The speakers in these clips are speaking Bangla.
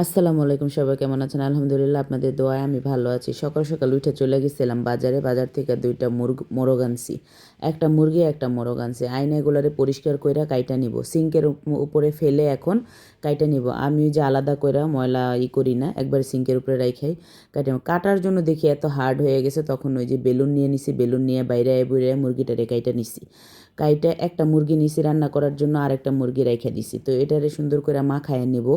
আসসালামু আলাইকুম, সবাই কেমন আছেন? আলহামদুলিল্লাহ, আপনাদের দোয়ায় আমি ভালো আছি। সকাল সকাল উঠে চলে গেছিলাম বাজারে। বাজার থেকে 2টা মোরগ আনছি। একটা মুরগি, একটা মোরগ আনছি। আইনা এগুলারে পরিষ্কার কইরা কাইটা নিব। সিঙ্কের উপরে ফেলে এখন কাইটা নিব। আমি যে আলাদা কইরা ময়লা করি না, একবার সিঙ্কের উপরে রাখাই কাইটা নিব। কাটার জন্য দেখি এত হার্ড হয়ে গেছে, তখন ওই যে বেলুন নিয়ে নিছি। বেলুন নিয়ে বাইরে বুড়ে মুরগিটারে কাইটা নিছি। কাইটা একটা মুরগি নিছি রান্না করার জন্য, আরেকটা মুরগি রাইখা দিছি। তো এটারে সুন্দর করে মাখায় নিব।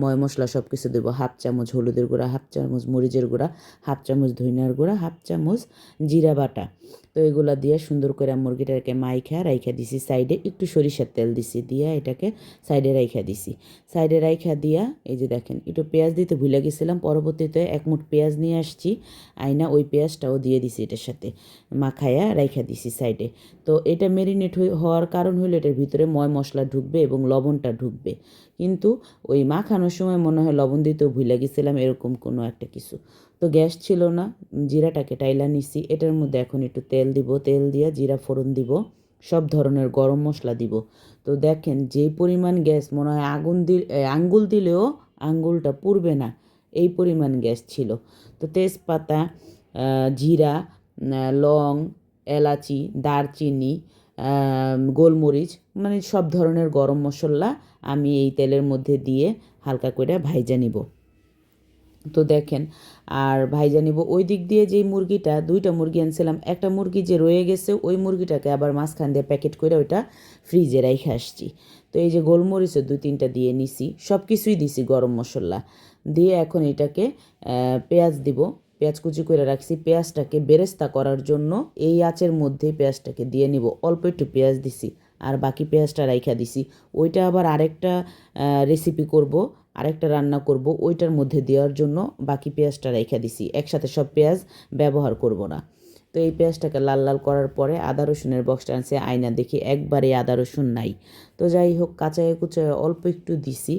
ময় মশলা সব কিছু দেবো। হাফ চামচ হলুদের গুঁড়া, হাফ চামচ মরিচের গুঁড়া, হাফ চামচ ধনিয়ার গুঁড়া, হাফ চামচ জিরা বাটা। তো এগুলা দিয়ে সুন্দর করে মুরগিটাকে মাইখা রাইখা দিছি সাইডে। একটু সরিষার তেল দিছি, দিয়া এটাকে সাইডে রাইখা দিছি। সাইডে রাইখা দিয়া এই যে দেখেন, একটু পেঁয়াজ দিতে ভুলে গেছিলাম। পরবর্তীতে এক মুঠ পেঁয়াজ নিয়ে আসছি আইনা, ওই পেঁয়াজটাও দিয়ে দিছি এটার সাথে, মাখায়া রাইখা দিছি সাইডে। তো এটা মেরিনেট হওয়ার কারণ হলো এটার ভিতরে ময় মশলা ঢুকবে এবং লবণটা ঢুকবে। কিন্তু ওই মাখানোর সময় মনে হয় লবণ দিতেও ভুলে গেছিলাম, এরকম কোনো একটা কিছু। তো গ্যাস ছিল না, জিরাটাকে টাইলা নিছি। এটার মধ্যে এখন একটু তেল দিব, তেল দিয়ে জিরা ফোড়ন দিব, সব ধরনের গরম মশলা দিব। তো দেখেন যেই পরিমাণ গ্যাস, মনে হয় আঙ্গুল দিলেও আঙ্গুলটা পুড়বে না, এই পরিমাণ গ্যাস ছিল। তো তেজপাতা, জিরা, লং, এলাচি, দারচিনি, গোলমরিচ, মানে সব ধরনের গরম মশলা আমি এই তেলের মধ্যে দিয়ে হালকা করে ভাইজা নিব। তো দেখেন, আর ভাইজা নিব। ওই দিক দিয়ে যেই মুরগিটা, 2টা মুরগি আনছিলাম, একটা মুরগি যে রয়ে গেছে ওই মুরগিটাকে আবার মাঝখান দিয়ে প্যাকেট করে ওইটা ফ্রিজে রেখে আসছি। তো এই যে গোলমরিচও 2-3টা দিয়ে নিছি, সব কিছুই দিছি গরম মশলা দিয়ে। এখন এটাকে পেঁয়াজ দিব, পেঁয়াজ কুচি করে রাখছি। পেঁয়াজটাকে বেরেস্তা করার জন্য এই আঁচের মধ্যে পেঁয়াজটাকে দিয়ে নিব। অল্প একটু পেঁয়াজ দিছি আর বাকি পেঁয়াজটা রাইখা দিছি। ওইটা আবার আরেকটা রেসিপি করব, আরেকটা রান্না করব, ওইটার মধ্যে দেওয়ার জন্য বাকি পেঁয়াজটা রেখে দিছি। একসাথে সব পেঁয়াজ ব্যবহার করব না। তো এই পেঁয়াজটাকে লাল লাল করার পরে আদা রসুনের বক্সটা আনছে, আয়না দেখি একবারে আদা রসুন নাই। তো যাই হোক, কাঁচায় কুচায় অল্প একটু দিছি,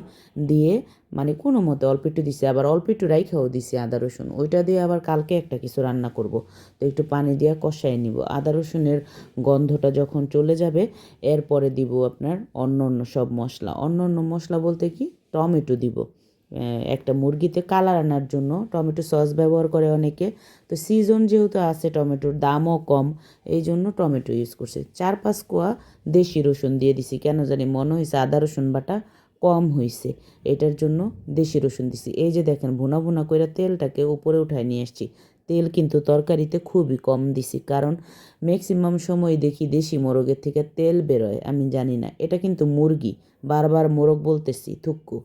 দিয়ে মানে কোনো মতে অল্প একটু দিছি, আবার অল্প একটু রাইখাও দিছি আদা রসুন। ওইটা দিয়ে আবার কালকে একটা কিছু রান্না করব। তো একটু পানি দিয়ে কষাই নিব। আদা রসুনের গন্ধটা যখন চলে যাবে, এরপরে দিব আপনার অন্য অন্য সব মশলা। অন্য অন্য মশলা বলতে কি, টমেটো দিব। একটা মুরগিতে কালার আনার জন্য টমেটো সস ব্যবহার করে অনেকে। তো সিজন যেহেতু আছে, টমেটোর দামও কম, এই জন্য টমেটো ইউজ করছে। 4-5 কোয়া দেশি রসুন দিয়ে দিছি। কেন জানি মনে হয়েছে আদা রসুন বাটা কম হয়েছে, এটার জন্য দেশি রসুন দিছি। এই যে দেখেন, ভুনা ভুনা করে তেলটাকে উপরে উঠায় নিয়ে এসেছি। তেল কিন্তু তরকারিতে খুবই কম দিছি, কারণ ম্যাক্সিমাম সময় দেখি দেশি মোরগের থেকে তেল বেরোয়। আমি জানি না, এটা কিন্তু মুরগি, বারবার মোরগ বলতেছি, থুক্কু।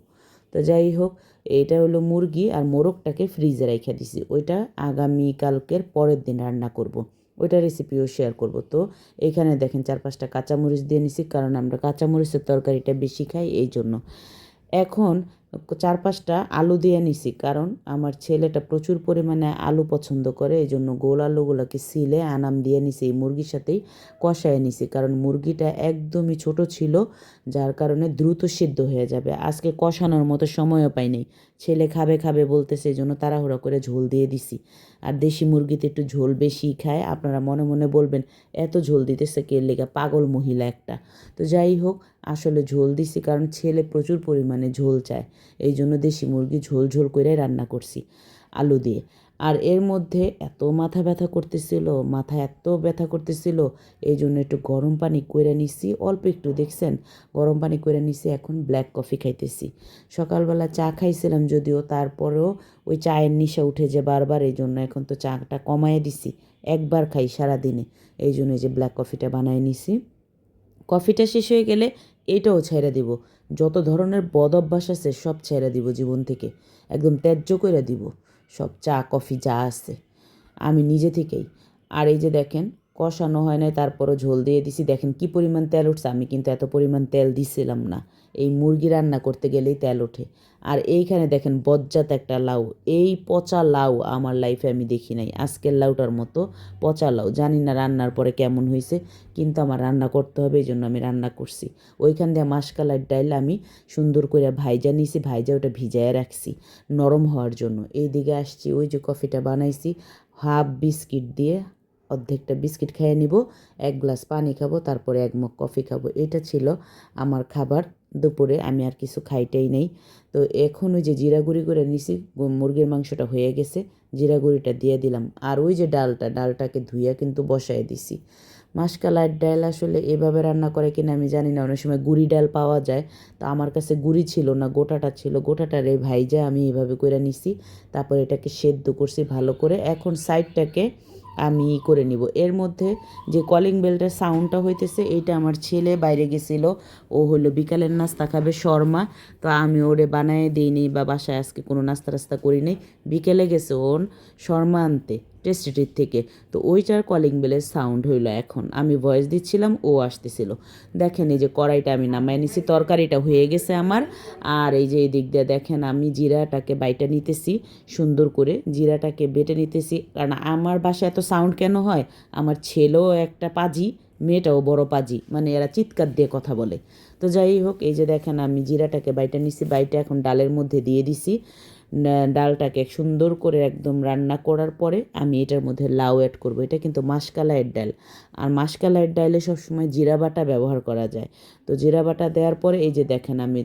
তো যাই হোক, এটা হলো মুরগি, আর মোরগটাকে ফ্রিজে রেখে দিছি। ওইটা আগামী কালকের পরের দিন রান্না করব। ওইটা রেসিপিও শেয়ার করব। তো এখানে দেখেন 4-5টা কাঁচামরিচ দিয়ে নিছি, কারণ আমরা কাঁচামরিচের তরকারিটা বেশি খাই, এই জন্য। এখন 4-5টা আলু দিয়ে নিছি, কারণ আমার ছেলেটা প্রচুর পরিমাণে আলু পছন্দ করে, এই জন্য গোল আলুগুলোকে সিলে আনাম দিয়ে নিছি। এই মুরগির সাথেই কষায় নিছি, কারণ মুরগিটা একদমই ছোট ছিল, যার কারণে দ্রুত সিদ্ধ হয়ে যাবে। আজকে কষানোর মতো সময়ও পাইনি, ছেলে খাবে খাবে বলতেছে, এই জন্য তাড়াহুড়া করে ঝোল দিয়ে দিছি। আর দেশি মুরগিতে একটু ঝোল বেশি খায়। আপনারা মনে মনে বলবেন এত ঝোল দিতেছে কে লেগা, পাগল মহিলা একটা। তো যাই হোক, আসলে ঝোল দিছি কারণ ছেলে প্রচুর পরিমাণে ঝোল চায়, এই জন্য দেশি মুরগি ঝোল ঝোল করে রান্না করছি আলু দিয়ে। আর এর মধ্যে এত মাথা ব্যথা করতেছিল, মাথা এত ব্যথা করতেছিল, এই জন্য একটু গরম পানি কইরা নিছি, অল্প একটু, দেখছেন, গরম পানি কইরা নিছি। এখন ব্ল্যাক কফি খাইতেছি। সকালবেলা চা খাইছিলাম যদিও, তারপরেও ওই চায়ের নেশা উঠে যে বারবার, এই জন্য এখন তো চাটা কমায় দিছি, একবার খাই সারাদিনে। এই জন্য যে ব্ল্যাক কফিটা বানায় নিছি। কফিটা শেষ হয়ে গেলে এটাও ছেড়ে দিব। যত ধরনের বদ অভ্যাস আছে সব ছেড়ে দিব জীবন থেকে, একদম ত্যায্য করে দিব সব, চা কফি যা আছে আমি নিজে থেকেই। আর এই যে দেখেন, কষানো হয় নাই, তারপরও ঝোল দিয়ে দিছি। দেখেন কি পরিমাণ তেল উঠছে, আমি কিন্তু এত পরিমাণ তেল দিছিলাম না। এই মুরগি রান্না করতে গেলেই তেল ওঠে। আর এইখানে দেখেন বজ্জাত একটা লাউ, এই পচা লাউ আমার লাইফে আমি দেখি নাই। আজকের লাউটার মতো পচা লাউ, জানি না রান্নার পরে কেমন হয়েছে, কিন্তু আমার রান্না করতে হবে, এই জন্য আমি রান্না করছি। ওইখান দিয়ে মাসকালার ডাইল আমি সুন্দর করে ভাইজা নিছি, ভাইজা ওটা ভিজায় রাখছি নরম হওয়ার জন্য। এই দিকে আসছি, ওই যে কফিটা বানাইছি হাফ বিস্কিট দিয়ে, অর্ধেকটা বিস্কিট খেয়ে নিব, 1 গ্লাস পানি খাবো, তারপরে 1 মগ কফি খাবো। এটা ছিল আমার খাবার দুপুরে। আমি আর কিছু খাইতেই নেই। তো এখন ওই যে জিরা গুঁড়ি করে নিছি, মুরগির মাংসটা হয়ে গেছে, জিরা গুঁড়িটা দিয়ে দিলাম। আর ওই যে ডালটাকে ধুইয়া কিন্তু বসায় দিছি। মাসকালাইর ডাল আসলে এভাবে রান্না করে কিনা আমি জানি না, অনেক সময় গুঁড়ি ডাল পাওয়া যায়। তো আমার কাছে গুঁড়ি ছিল না, গোটাটা ছিল, গোটাটারে ভাইজা আমি এভাবে করে নিছি। তারপর এটাকে সেদ্ধ করছি ভালো করে। এখন সাইডটাকে আমি করে নিব। এর মধ্যে যে কলিং বেলটার সাউন্ডটা হইতেছে, এইটা আমার ছেলে বাইরে গেছিলো, ও হলো বিকালের নাস্তা খাবে শর্মা। তো আমি ওরে বানায় দিইনি বা বাসায় আজকে কোনো নাস্তা টাস্তা করি নাই। বিকেলে গেছে ওর শর্মা আনতে টেস্টিটির থেকে। তো ওইটার কলিং বেলের সাউন্ড হইলো। এখন আমি ভয়েস দিচ্ছিলাম, ও আসতেছিল। দেখেন এই যে কড়াইটা আমি নামায় নিছি, তরকারিটা হয়ে গেছে আমার। আর এই যে এই দিক দিয়ে দেখেন আমি জিরাটাকে বাইটা নিতেছি, সুন্দর করে জিরাটাকে বেটে নিতেছি। কারণ আমার বাসায় এত সাউন্ড কেন হয়, আমার ছেলেও একটা পাজি, মেয়েটাও বড় পাজি, মানে এরা চিৎকার দিয়ে কথা বলে। তো যাই হোক, এই যে দেখেন আমি জিরাটাকে বাইটা নিছি, বাইটা এখন ডালের মধ্যে দিয়ে দিছি। ডালটাকে সুন্দর করে একদম রান্না করার পরে আমি এটার মধ্যে লাউ অ্যাড করব। এটা কিন্তু মাসকালাইয়ের ডাল, আর মাসকালাইয়ের ডালে সবসময় জিরা বাটা ব্যবহার করা যায়। তো জিরা বাটা দেওয়ার পরে এই যে দেখেন আমি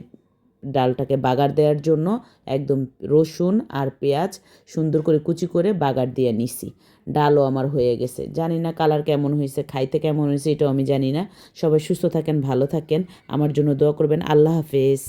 ডালটাকে বাগার দেওয়ার জন্য একদম রসুন আর পেঁয়াজ সুন্দর করে কুচি করে বাগার দিয়ে নিছি। ডালও আমার হয়ে গেছে। জানি না কালার কেমন হয়েছে, খাইতে কেমন হয়েছে এটাও আমি জানি না। সবাই সুস্থ থাকেন, ভালো থাকেন, আমার জন্য দোয়া করবেন। আল্লাহ হাফেজ।